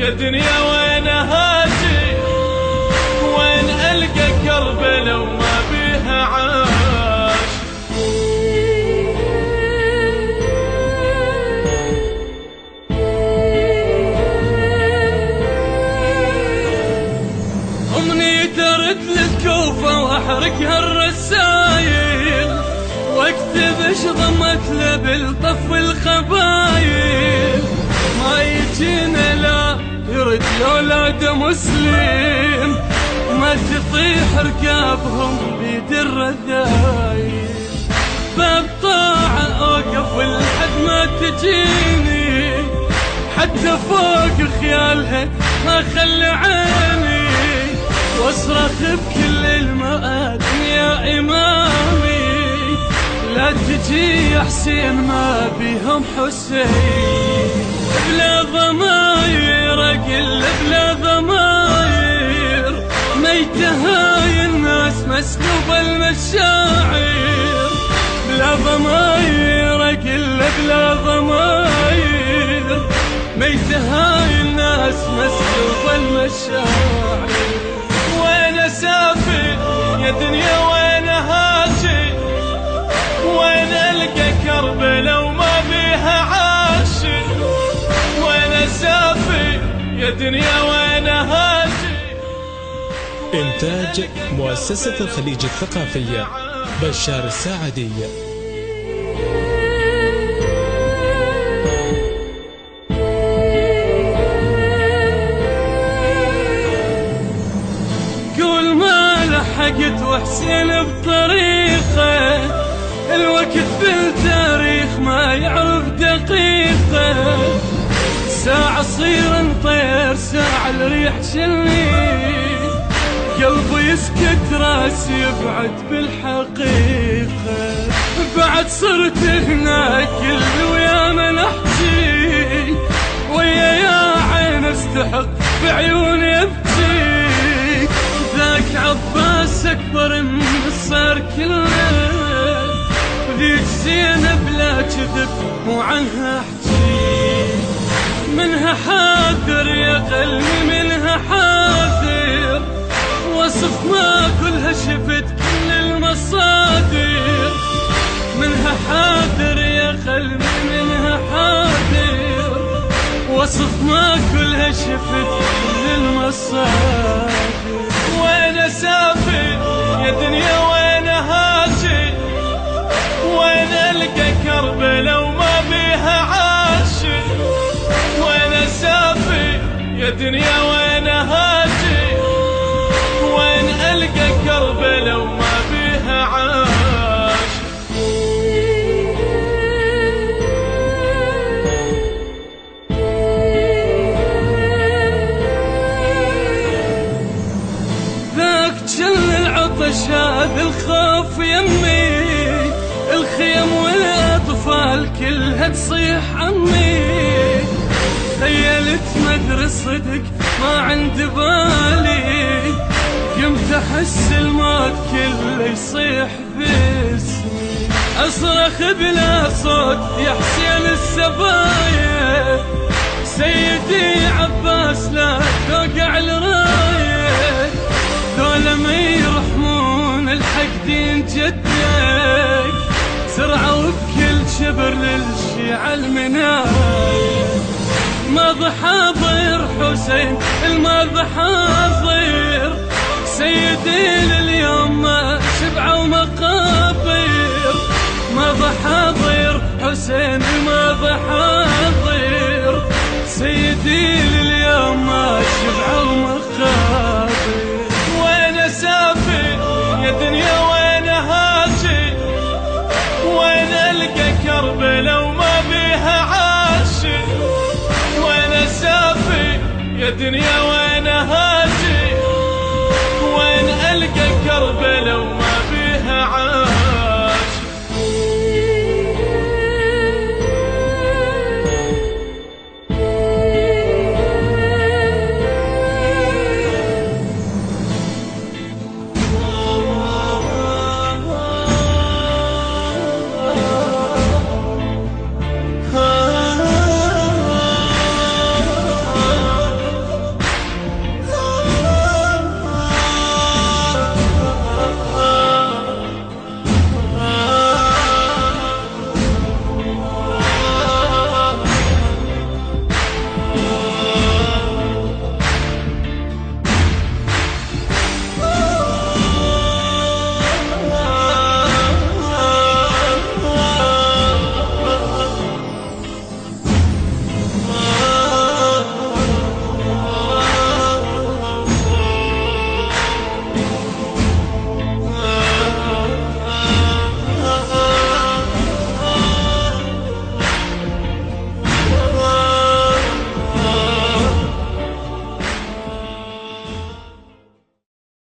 يا دنيا وين هاجي، وين ألقى كربلة وما بيها عاش. أمنيتي أرد للكوفة وأحرقها الرسايل، واكتب ايش ضمت له بالطف والخبايل. ما يجينا لا يرد اولاد مسلم، ما تطيح ركابهم بيد الرذايل. باب طاعة اوقف لحد ما تجيني، حتى فوق خيالها ما خلي عيني، واصرخ بكل المآذن يا امامي. لا تجي يا حسين ما بيهم حسين، بلا ضماير اقل بلا ضماير، ميتة هاي الناس مسكوبة المشاعر. بلا ضماير اقل بلا ضماير، ميتة هاي الناس مسكوبة المشاعر. وين اسافر يا دنيا وين هاجي، وين ألقى كربلة وما بيها عاشق. وين أسافر يا دنيا وين هاجي. إنتاج مؤسسة الخليج الثقافية بشار الساعدي. قول ما لحقت وحسين بطريقه، الوقت بالتاريخ ما يعرف دقيقة. ساعة صير نطير ساعة الريح شلني، قلبي يسكت راسي يبعد بالحقيقة. بعد صرت هناك قلبي ويا من احكي، ويا يا عين استحق بعيوني ابكي. ذاك عباس اكبر من صار كله، ذيك زينب لا كذب مو عنها احكي. منها حاذر يا قلبي منها حاذر، وصف ما كلها شفت كل المصادر. منها حاذر يا قلبي منها حاذر، وصف ما كلها شفت كل المصادر. وين اسافر يا دنيا وين هاجي، وين ألقى كربلة وما بيها عاشق. وين أسافر يا دنيا وين هاجي، وين ألقى كربلة وما بيها عاشق. ذاك جل العطش هذا الخوف يمي، الخيم والأطفال كلها تصيح عمي. خيلت مدري صدق ما عند بالي، قمت أحس الموت كله يصيح باسمي. أصرخ بلا صوت يا حسين السبايا، سيدي عباس لا توقع الراية. ذولا ما يرحمون الحق دين جدك، سرعوا بكل شبر للشيعة المناية. ماضي حاضر حسين الماضي حاضر، سيدي لليوم ما شبعوا مقابر. ماضي حاضر حسين الماضي حاضر، سيدي لليوم ما شبعوا مقابر. وين اسافر يا دنيا وين هاجي، وين ألقى كربلة وما بيها عاشق. وين أسافر يا دنيا وين هاجي، وين ألقى كربلة وما بيها عاشق.